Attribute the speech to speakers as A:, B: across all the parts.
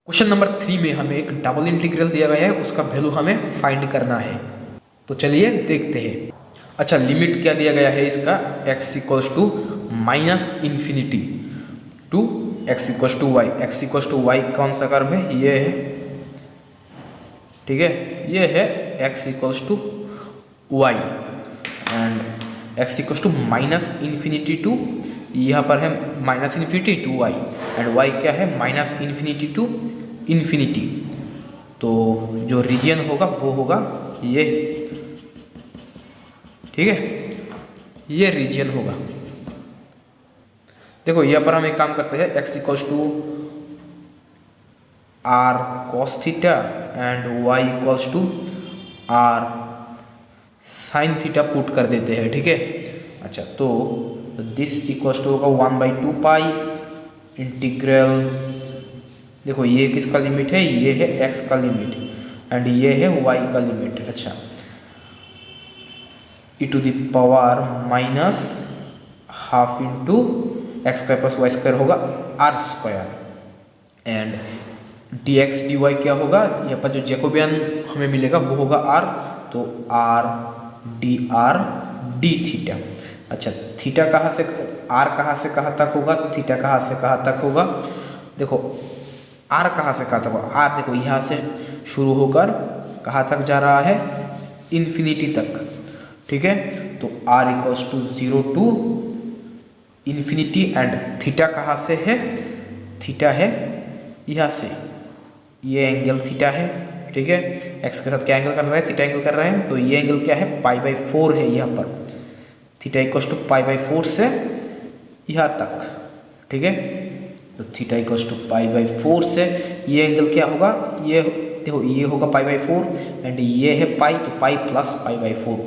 A: Question number 3 में हमें एक डबल इंटीग्रल दिया गया है, उसका वैल्यू हमें फाइंड करना है। तो चलिए देखते हैं। अच्छा, लिमिट क्या दिया गया है इसका, x equals to minus infinity to x equals to y. X equals to y कौन सा कर्व है, ये है, ठीक है, ये है x equals to y and x equals to minus infinity to, यहाँ पर है minus infinity to y and y क्या है माइनस इन्फिनिटी टू इन्फिनिटी। तो जो रीजन होगा वो होगा ये, ठीक है, ये रीजन होगा। देखो यहाँ पर हम एक काम करते हैं, x equals to r cos theta and y equals to r sine theta put कर देते हैं, ठीक है। अच्छा, तो दिस इक्वल्स टू होगा 1/2 पाई इंटीग्रल, देखो ये किसका लिमिट है, ये है x का लिमिट एंड ये है y का लिमिट। अच्छा, e to the power minus half into X square plus Y square होगा R square and dx dy क्या होगा, यहाँ पर जो जैकोबियन हमें मिलेगा वो होगा r, तो r dr d थीटा। अच्छा, थीटा कहाँ से, r कहाँ से कहाँ तक होगा, थीटा कहाँ से कहाँ तक होगा, देखो r कहाँ से कहाँ तक होगा, r देखो यहाँ से शुरू होकर कहाँ तक जा रहा है, इन्फिनिटी तक, ठीक है। तो r equals to 0 to infinity and theta कहाँ से है, थीटा है यहाँ से, ये एंगल थीटा है, ठीक है। x के साथ क्या एंगल कर रहा है, थीटा एंगल कर रहा है, तो ये एंगल क्या है π/4 है यहाँ पर, थीटा इक्वल्स टू π/4 से यहाँ तक, ठीक है। तो थीटा इक्वल्स टू π/4 से ये एंगल क्या होगा, ये देखो ये होगा π/4 एंड ये है पाई, तो पाई प्लस π/4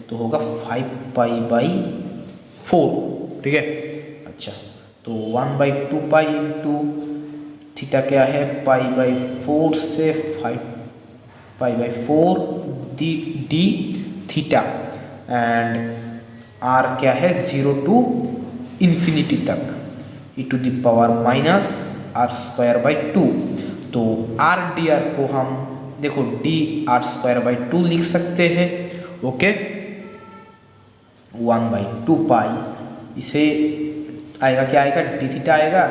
A: तो होगा 5π/4, ठीक है। अच्छा, तो 1/2 पाई इंटू थीटा क्या है π/4 से 5π/4 डी थीटा एंड r क्या है 0 टू इन्फिनिटी तक e to the power minus r square by 2। तो r dr को हम देखो dr²/2 लिख सकते हैं, ओके। 1/2 पाई, इसे आएगा क्या आएगा, डी थीटा आएगा,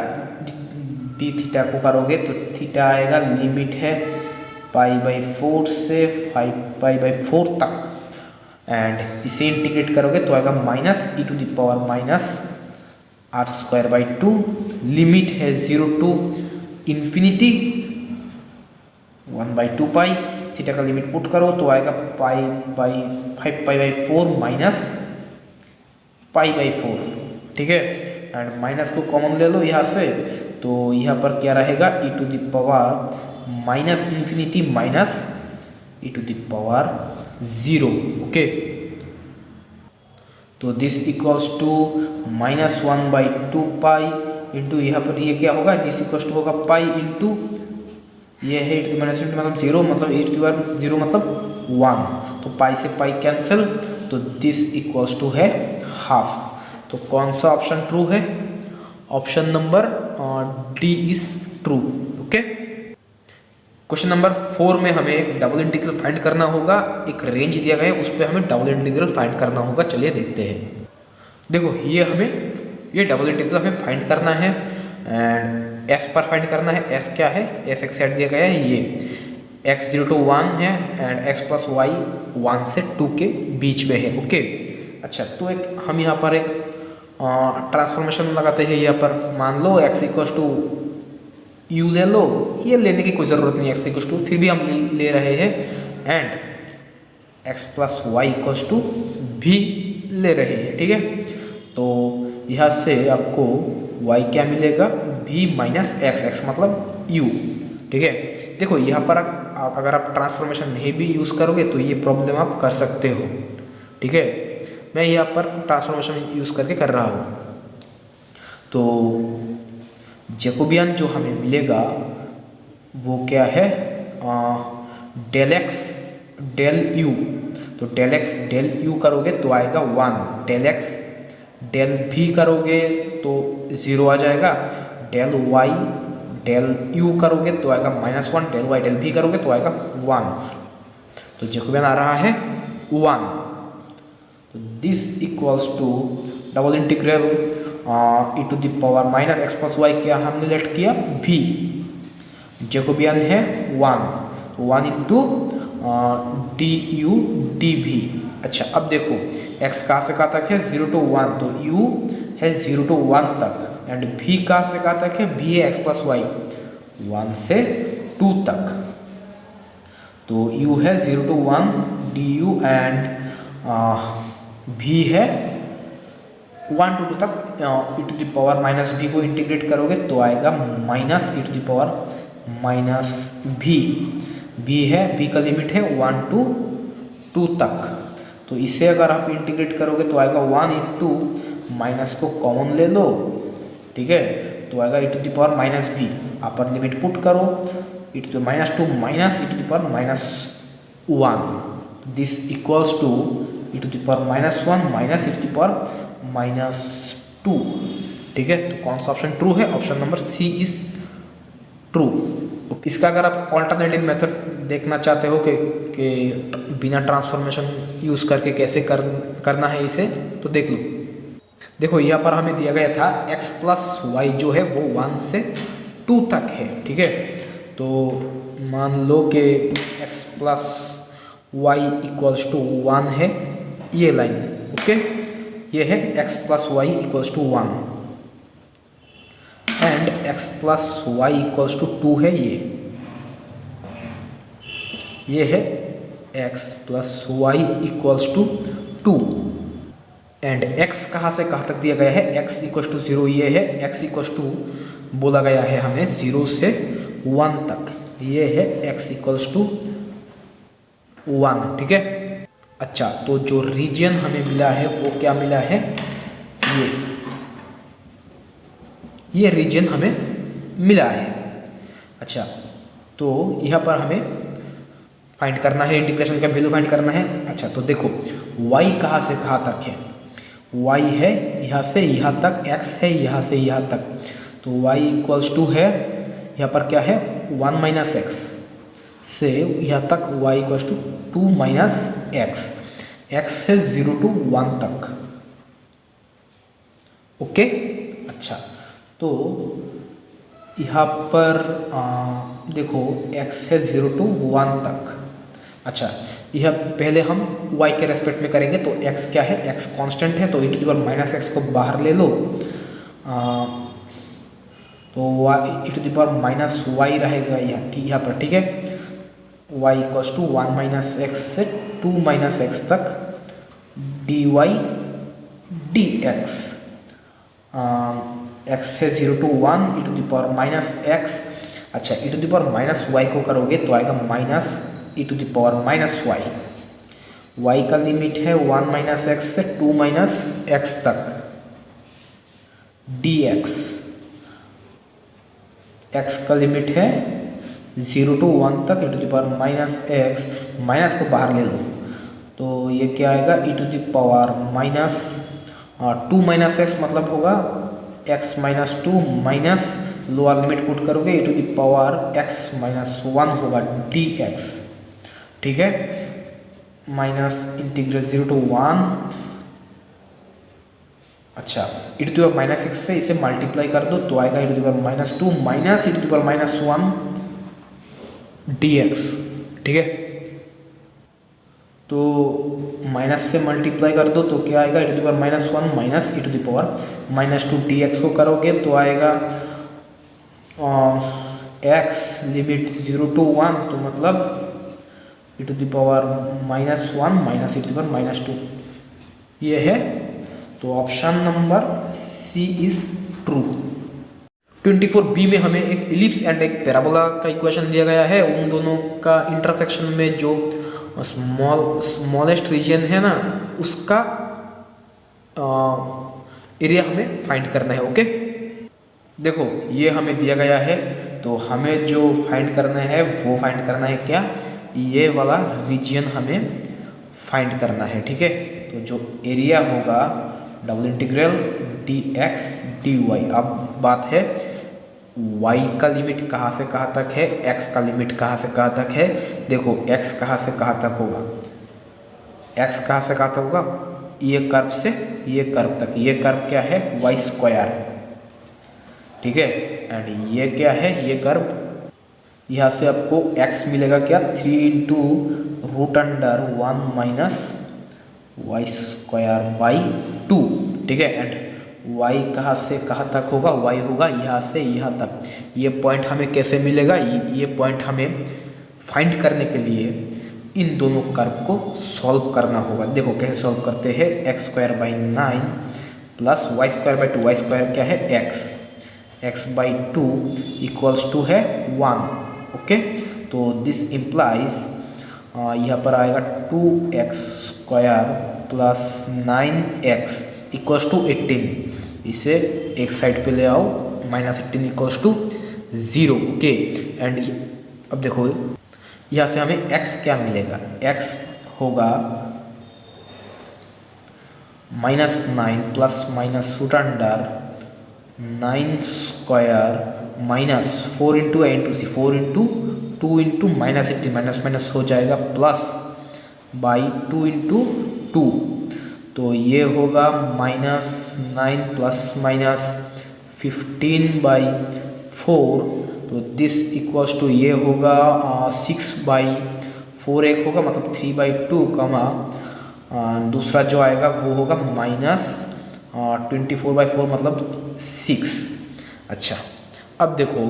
A: डी थीटा को करोगे तो थीटा आएगा, लिमिट है π/4 से 5π/4 तक एंड इसे इंटीग्रेट करोगे तो आएगा minus e to the power minus r²/2, limit है 0 टू इन्फिनिटी 1/2 पाई, थीटा का लिमिट पुट करो तो आएगा 5π/4 माइनस π/4, ठीक है। एंड माइनस को कॉमन ले लो यहाँ से, तो यहाँ पर क्या रहेगा e to the power minus infinity minus e to the power 0, okay. तो this equals to -1/2 pi into यहाँ पर ये क्या होगा, दिस इक्वल्स टू होगा पाई इंटू ये है e टू द माइनस मतलब 0, मतलब e टू द पावर 0 मतलब 1, तो पाई से पाई कैंसिल, तो दिस इक्वल्स टू है हाफ। तो कौन सा ऑप्शन ट्रू है, option number D is true, okay. Question number 4 में हमें एक डबल इंटीग्रल फाइंड करना होगा, एक रेंज दिया गया है उस पर हमें डबल इंटीग्रल फाइंड करना होगा। चलिए देखते हैं। देखो ये हमें ये डबल इंटीग्रल हमें फाइंड करना है एंड s पर फाइंड करना है, s क्या है, s एक सेट दिया गया है, ये x 0 to 1 है एंड x प्लस वाई 1 से 2 के बीच में है, ओके। अच्छा, तो एक हम यहाँ पर एक ट्रांसफॉर्मेशन लगाते हैं, यहाँ पर मान लो x इक्वल्स टू u ले लो, ये लेने की कोई ज़रूरत नहीं है, x इक्वल्स टू फिर भी हम ले रहे हैं and x plus y equals to भी ले रहे हैं, ठीक है। तो यहाँ से आपको y क्या मिलेगा, v माइनस x मतलब u, ठीक है। देखो यहाँ पर अगर आप ट्रांसफॉर्मेशन नहीं भी यूज़ करोगे तो ये प्रॉब्लम आप कर सकते हो, ठीक है। मैं यहाँ पर ट्रांसफॉर्मेशन यूज़ करके कर रहा हूँ। तो जैकोबियन जो हमें मिलेगा वो क्या है, डेल x डेल u, तो डेल x डेल u करोगे तो आएगा 1, डेल x डेल v करोगे तो 0 आ जाएगा, डेल y डेल यू करोगे तो आएगा -1, डेल वाई डेल भी करोगे तो आएगा 1। तो जैकोबियन आ रहा है 1। तो this equals to double integral e⁻ x + y क्या हमने लेट किया v, जैकोबियन है 1, तो 1 इंटू du dv। अच्छा अब देखो x कहाँ से कहाँ तक है 0 to 1, तो u है 0 to 1 तक, एंड v कहाँ से कहाँ तक है, v है x + y 1 से 2 तक। तो u है 0 to 1 du एंड v है 1 to 2 तक। e⁻−v को इंटीग्रेट करोगे तो आएगा -e⁻v। v है, v का लिमिट है 1 to 2 तक। तो इसे अगर आप इंटीग्रेट करोगे तो आएगा 1 इंटू माइनस को कॉमन ले लो, ठीक है, तो आएगा e⁻−v। अपर लिमिट पुट करो, e⁻² minus e⁻−1, this equals to e⁻−1 minus e⁻−2, ठीक है। तो कौन सा ऑप्शन ट्रू है, option number C is true. इसका अगर आप ऑल्टरनेटिव मेथड देखना चाहते हो कि बिना ट्रांसफॉर्मेशन यूज़ करके कैसे करना है इसे, तो देख लो। देखो यहाँ पर हमें दिया गया था x + y जो है वो 1 से 2 तक है, ठीक है। तो मान लो कि x + y = 1 है, ये लाइन, ओके, ये है x + y = 1 and x + y = 2 है, ये है x + y = 2 एंड x कहाँ से कहाँ तक दिया गया है, x = 0, ये है x = बोला गया है हमें 0 से 1 तक, ये है x = 1, ठीक है। अच्छा, तो जो रीजन हमें मिला है वो क्या मिला है, ये रीजन हमें मिला है। अच्छा, तो यहाँ पर हमें फाइंड करना है, इंटीग्रेशन का वैल्यू फाइंड करना है। अच्छा, तो देखो y कहाँ से कहाँ तक है, y है यहाँ से यहाँ तक, x है यहाँ से यहाँ तक, तो y = है यहाँ पर क्या है 1 - x से यहाँ तक y = 2 - x, x है 0 to 1 तक, ओके। अच्छा, तो यहाँ पर देखो x है 0 to 1 तक। अच्छा, यह पहले हम y के रेस्पेक्ट में करेंगे, तो x क्या है, x कांस्टेंट है, तो e⁻−x को बाहर ले लो, तो e⁻−y रहेगा यहाँ पर, ठीक है। y = 1 - x से 2 - x तक dy dx, x है 0 to 1 e⁻−x। अच्छा, e⁻−y को करोगे तो आएगा -e⁻−y, y का लिमिट है 1 - x से 2 - x तक dx, x का लिमिट है 0 to 1 तक e⁻−x, माइनस को बाहर ले लो, तो ये क्या आएगा e⁻−2 - x, मतलब होगा x - 2 minus lower limit put करोगे e⁻x - 1 होगा dx, ठीक है, माइनस इंटीग्रल 0 to 1। अच्छा, e⁻x से इसे मल्टीप्लाई कर दो तो आएगा e⁻² माइनस e⁻−1 dx, ठीक है। तो माइनस से मल्टीप्लाई कर दो तो क्या आएगा e⁻1 माइनस e⁻−2 dx को करोगे तो आएगा x लिमिट 0 to 1, तो मतलब e⁻−1 माइनस e⁻−2, ये है। तो option number C is true. 24b में हमें एक इलिप्स एंड एक पैराबोला का इक्वेशन दिया गया है, उन दोनों का इंटरसेक्शन में जो स्मॉलेस्ट रीजन है ना, उसका एरिया हमें फाइंड करना है, ओके। देखो ये हमें दिया गया है, तो हमें जो फाइंड करना है वो फाइंड करना है क्या, ये वाला रीजन हमें फाइंड करना है, ठीक है। तो जो एरिया होगा ∬ dx dy। अब बात है y का लिमिट कहाँ से कहाँ तक है, x का लिमिट कहाँ से कहाँ तक है। देखो x कहाँ से कहाँ तक होगा, x कहाँ से कहाँ तक होगा, ये कर्व से ये कर्व तक। ये कर्व क्या है, वाई स्क्वायर, ठीक है। एंड ये क्या है, ये कर्व, यहाँ से आपको x मिलेगा क्या, 3 into root under 1 minus y square by 2, ठीक है। एंड y कहाँ से कहाँ तक होगा, y होगा यहाँ से यहाँ तक। ये पॉइंट हमें कैसे मिलेगा, ये पॉइंट हमें फाइंड करने के लिए इन दोनों कर्व को सॉल्व करना होगा। देखो कैसे सॉल्व करते हैं, x square by 9 plus Y square by 2, y square क्या है एक्स बाई 2 इक्वल्स टू है 1, ओके। तो दिस इम्प्लाइज यहाँ पर आएगा 2x square plus 9x equals to 18। इसे एक साइड पे ले आओ, -18 इक्वल्स टू 0, ओके। एंड अब देखो यहाँ से हमें x क्या मिलेगा, x होगा -9 plus minus root under 9 square minus 4 into A into C, 4 into 2 into -18, minus minus हो जाएगा प्लस बाई 2 इंटू 2। तो ये होगा -9 प्लस माइनस 15 बाई 4। तो दिस इक्वल्स टू ये होगा 6 बाई 4, एक होगा मतलब 3 बाई 2 कमा दूसरा जो आएगा वो होगा -24 बाई 4 मतलब 6। अच्छा अब देखो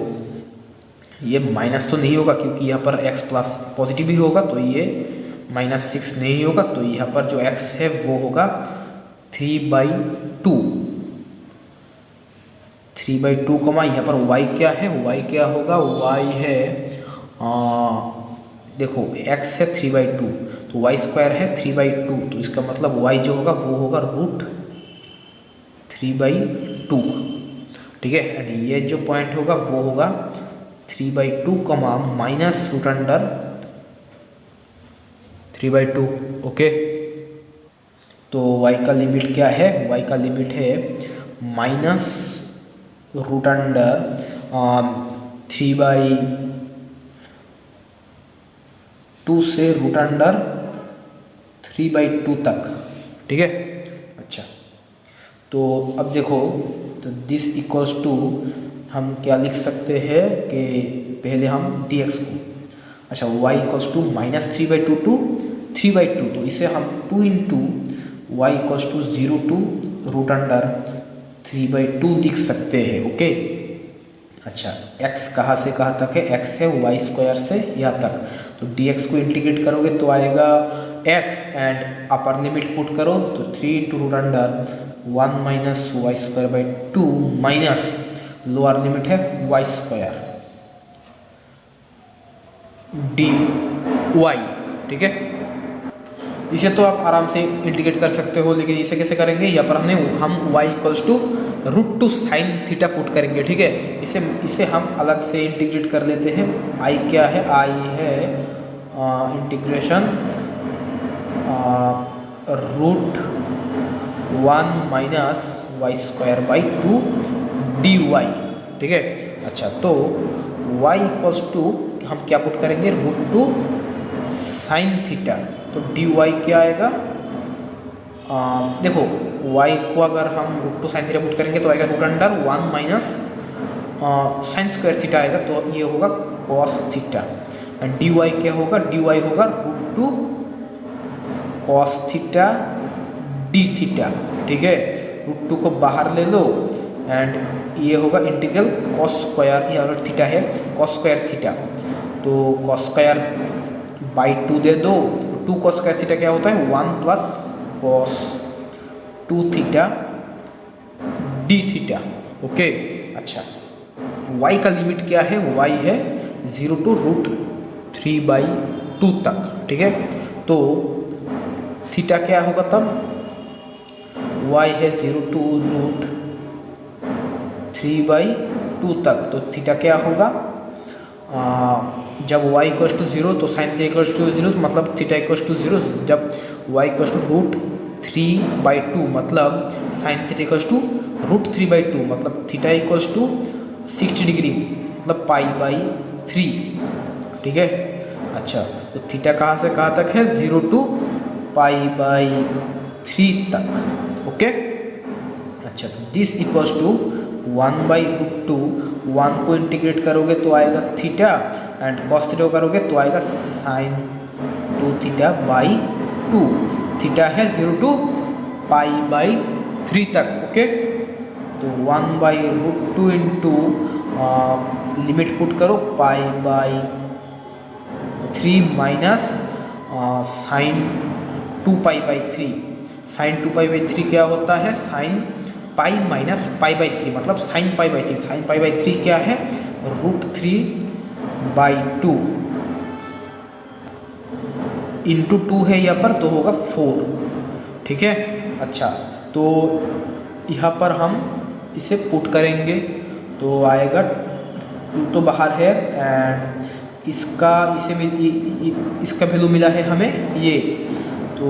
A: ये माइनस तो नहीं होगा क्योंकि यहाँ पर x प्लस पॉजिटिव ही होगा, तो ये -6 नहीं होगा। तो यहाँ पर जो x है वो होगा 3 बाई 2, 3 बाई 2 कमा यहाँ पर y क्या है, y क्या होगा, y है देखो x है 3 बाई 2, तो y स्क्वायर है 3 बाई 2, तो इसका मतलब y जो होगा वो होगा √3 बाई 2, ठीक है। एंड ये जो पॉइंट होगा वो होगा 3 by 2 comma minus root under 3 by 2, okay. तो y का लिमिट क्या है, y का लिमिट है माइनस रूट अंडर 3 बाई 2 से रूट अंडर 3 बाई 2 तक, ठीक है। अच्छा तो अब देखो, तो दिस इक्वल्स टू हम क्या लिख सकते हैं कि पहले हम dx को, अच्छा y equals to -3 by 2 to 3 by 2, तो इसे हम 2 into y equals to 0 to root under 3 by 2 लिख सकते हैं, ओके। अच्छा x कहाँ से कहाँ तक है, x है वाई स्क्वायर से यहाँ तक, तो dx को इंटीग्रेट करोगे तो आएगा x and upper limit put करो तो 3 into root under 1 minus y square by 2 minus lower limit है वाई स्क्वायर डी वाई, ठीक है। इसे तो आप आराम से इंटीग्रेट कर सकते हो, लेकिन इसे कैसे करेंगे, यहाँ पर हम y equals to √2 sine theta put करेंगे, ठीक है। इसे हम अलग से इंटीग्रेट कर लेते हैं। i क्या है, i है integration √1 minus y square by 2 dy, ठीक है। अच्छा तो y इक्वल्स टू हम क्या पुट करेंगे, √2 साइन थीटा, तो dy क्या आएगा, देखो y को अगर हम √2 साइन थीटा पुट करेंगे तो आएगा root under 1 minus sine square theta आएगा, तो ये होगा कॉस थीटा। एंड dy क्या होगा, dy होगा √2 कॉस थीटा डी थीटा, ठीक है। √2 को बाहर ले लो एंड ये होगा इंटीग्रल कॉस स्क्वायर, ये अगर थीटा है कॉस स्क्वायर थीटा, तो कॉस स्क्वायर बाई 2 दे दो, 2 कॉस स्क्वायर थीटा क्या होता है 1 plus cos 2 theta D theta, okay. अच्छा y का लिमिट क्या है, y है 0 टू √3 बाई 2 तक, ठीक है। तो थीटा क्या होगा तब, y है 0 टू √3 बाई 2 तक, तो थीटा क्या होगा, जब y इक्वल्स टू 0 तो साइन थीटा इक्वल्स टू 0, तो मतलब थीटा इक्वल्स टू 0, जब y इक्वल्स टू √3 बाई 2 मतलब sine theta equals to √3 by 2 मतलब थीटा इक्वल्स टू 60 डिग्री मतलब पाई बाई 3, ठीक है। अच्छा, तो थीटा कहाँ से कहाँ तक है, 0 to पाई बाई 3 तक, ओके। अच्छा, तो दिस इक्वल्स टू 1/√2, 1 को इंटीग्रेट करोगे तो आएगा थीटा, एंड कॉस थीटा करोगे तो आएगा साइन 2 थीटा बाई 2। थीटा है 0 to पाई बाई 3 तक, ओके। तो 1/√2 इंटू लिमिट पुट करो pi by 3 minus sine 2 pi by 3। Sine 2 pi by 3 क्या होता है, sine pi minus pi by 3 मतलब sine pi by 3। Sine pi by 3 क्या है, √3/2 इंटू 2 है यहाँ पर तो होगा 4, ठीक है। अच्छा, तो यहाँ पर हम इसे पुट करेंगे तो आएगा 2 तो बाहर है, एंड इसका इसका वैल्यू मिला है हमें ये, तो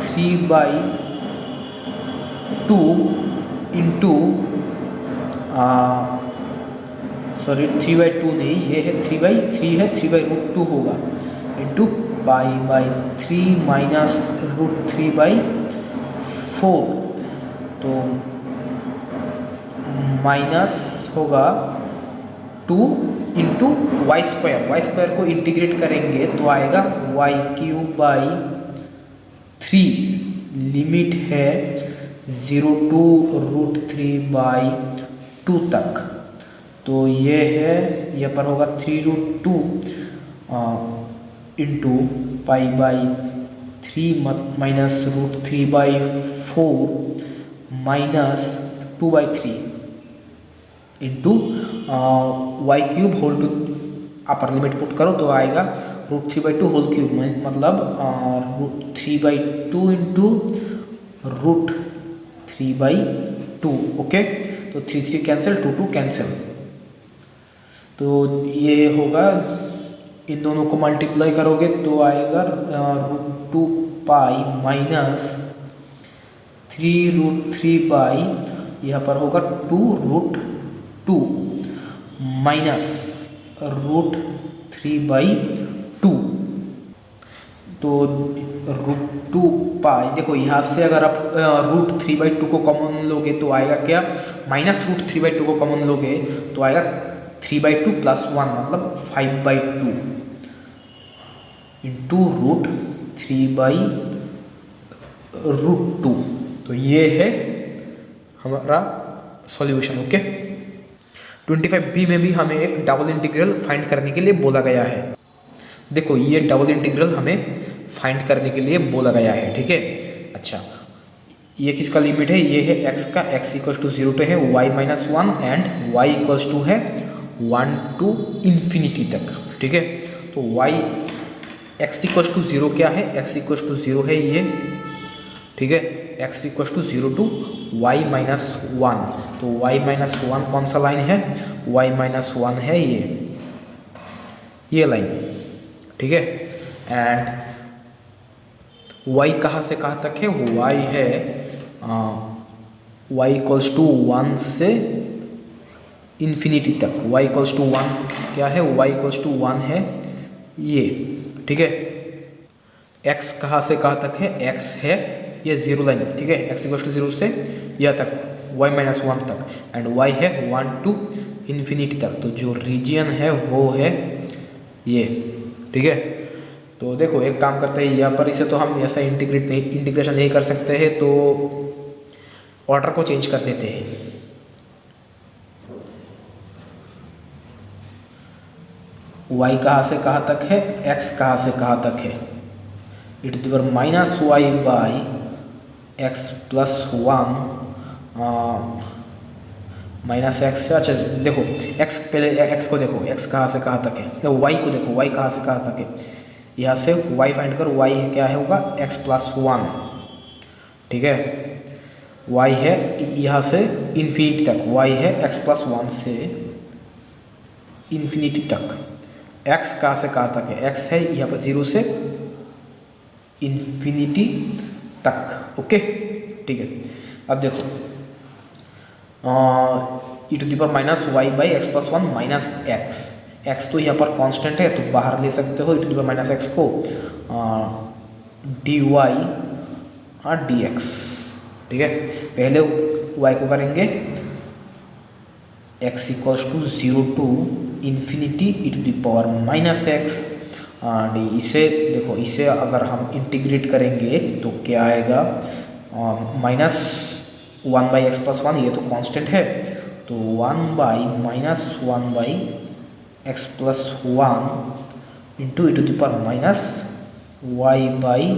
A: 3/2 इंटू सॉरी 3/2 नहीं, ये है 3/3 है, 3/√2 होगा इंटू पाई बाई 3 माइनस √3/4, तो माइनस होगा 2 into y square. Y square को इंटीग्रेट करेंगे तो आएगा y³/3, लिमिट है 0 to √3/2 तक। तो ये है, यहाँ पर होगा 3√2 into pi by 3 minus √3/4 minus 2/3 into y³ whole to upper limit put करो तो आएगा √3/2 होल क्यूब में, मतलब 3/2 इंटू √3/2, ओके। तो 3 कैंसिल, 2 कैंसिल, तो ये होगा, इन दोनों को मल्टीप्लाई करोगे तो आएगा √2 पाई माइनस 3√3 यहाँ पर होगा 2√2 माइनस √3/2, तो √2 पाई, देखो यहाँ से अगर आप √3/2 को कॉमन लोगे तो आएगा क्या, माइनस √3/2 को कॉमन लोगे तो आएगा 3/2 + 1 मतलब 5/2 इंटू √3/√2। तो ये है हमारा सॉल्यूशन, ओके। 25B में भी हमें एक डबल इंटीग्रल फाइंड करने के लिए बोला गया है। देखो, ये डबल इंटीग्रल हमें फाइंड करने के लिए बोला गया है, ठीक है। अच्छा, ये किसका लिमिट है, ये है x का, x = 0 to है y-1 एंड y = है 1 to इन्फिनिटी तक, ठीक है। तो x = 0 क्या है, x = 0 है ये, ठीक है। x = 0 to y-1, तो y-1 कौन सा लाइन है, y-1 है ये लाइन, ठीक है। एंड y कहाँ से कहाँ तक है, y है y = 1 से इन्फिनिटी तक, y = 1 क्या है, y = 1 है ये, ठीक है। x कहाँ से कहाँ तक है, x है ये 0 लाइन, ठीक है। x = 0 से यह तक y-1 तक, एंड y है 1 to इन्फिनिटी तक, तो जो रीजियन है वो है ये, ठीक है। तो देखो, एक काम करते हैं, यहाँ पर इसे तो हम ऐसा इंटीग्रेशन नहीं कर सकते हैं, तो ऑर्डर को चेंज कर देते हैं। y कहाँ से कहाँ तक है, x कहाँ से कहाँ तक है, e⁻⁻y x + 1 माइनस x। अच्छा देखो, x पहले x को देखो, x कहाँ से कहाँ तक है, तो y को देखो, y कहाँ से कहाँ तक है, यहाँ से y फाइंड करो, y क्या है होगा x + 1, ठीक है। y है यहाँ से इन्फिनिटी तक, y है x + 1 से इन्फिनिटी तक। x कहाँ से कहाँ तक है, x है यहाँ पर 0 से इन्फिनिटी तक, ओके, ठीक है। अब देखो e to the power minus Y by x plus one minus X. X तो यहाँ पर कांस्टेंट है तो बाहर ले सकते हो e to the power minus x को डी वाई डी एक्स। ठीक है, पहले वाई को करेंगे X equals to 0 to infinity e to the power minus x D. इसे देखो, इसे अगर हम इंटीग्रेट करेंगे तो क्या आएगा, minus 1 by x plus one, ये तो कांस्टेंट है, तो 1 by minus 1 by x plus one into e to the power minus Y by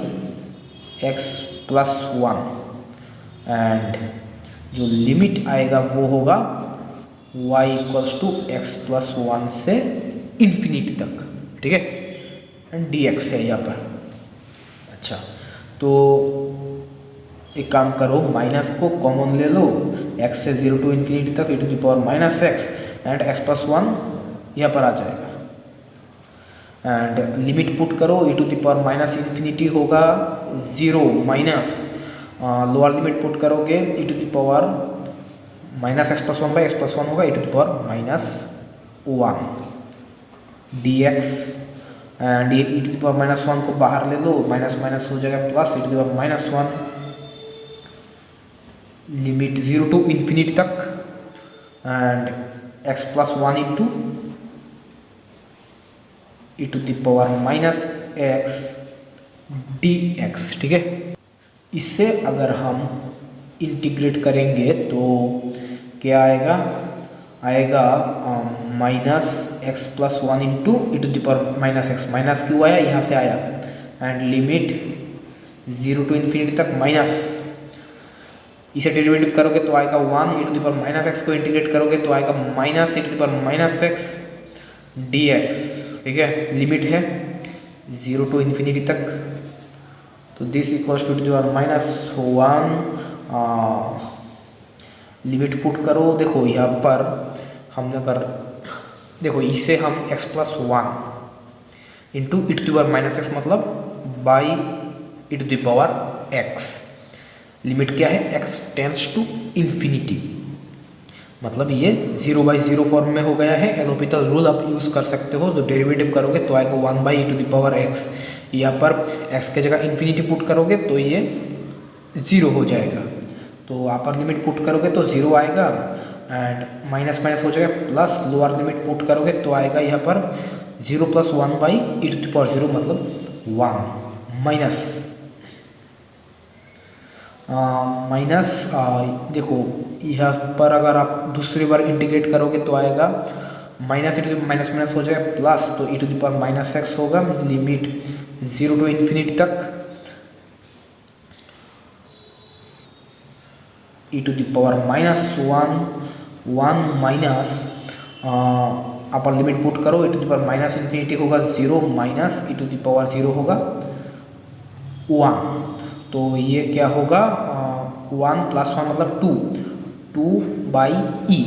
A: x plus one, and जो लिमिट आएगा वो होगा y equals to x plus one से infinity तक। ठीक है, एंड डी एक्स है यहाँ पर। अच्छा, तो एक काम करो, माइनस को कॉमन ले लो, x से 0 टू इन्फिनिटी तक e to the power minus x and x plus one यहाँ पर आ जाएगा, एंड लिमिट पुट करो, e to the power minus infinity होगा 0 माइनस लोअर लिमिट पुट करोगे e to the power minus x plus one by x plus one होगा e to the power minus one d x, and ये e to the power minus one को बाहर ले लो, minus minus हो जाएगा plus e to the power minus one, limit 0 to infinity तक, and x plus one into e to the power minus x d x. ठीक है, इससे अगर हम इंटीग्रेट करेंगे तो क्या आएगा, आएगा minus x plus one into e to the power minus x, minus क्यों आया, यहाँ से आया, एंड लिमिट 0 टू इन्फिनिटी तक माइनस, इसे डेरिवेटिव करोगे तो आएगा 1 e to the power minus x को इंटीग्रेट करोगे तो आएगा minus e to the power minus x d x. ठीक है, लिमिट है 0 टू इन्फिनिटी तक, तो this equals to the power minus one, limit put करो। देखो यहाँ पर हमने अगर देखो, इसे हम x plus one into e to the power minus x मतलब by e to the power x, limit क्या है, x टेंड्स टू इन्फिनिटी, मतलब ये 0 बाई 0 फॉर्म में हो गया है। एलोपिटल रूल आप यूज़ कर सकते हो, तो डेरिवेटिव करोगे तो आएगा 1 by e to the power x, यहाँ पर x के जगह इन्फिनिटी पुट करोगे तो ये 0 हो जाएगा, तो अपर लिमिट पुट करोगे तो 0 आएगा, एंड माइनस माइनस हो जाएगा प्लस, लोअर लिमिट पुट करोगे तो आएगा यहाँ पर 0 plus 1 by e to the power 0 मतलब 1 माइनस माइनस देखो यहाँ पर अगर आप दूसरी बार इंटीग्रेट करोगे तो आएगा minus e to minus minus हो जाएगा प्लस, तो e to the power minus x होगा, लिमिट 0 टू इन्फिनिटी तक e to the power minus one minus upper limit put करो, e to the power minus infinity होगा 0 minus e to the power 0 होगा 1, तो ये क्या होगा 1 प्लस 1 मतलब 2 बाई ई,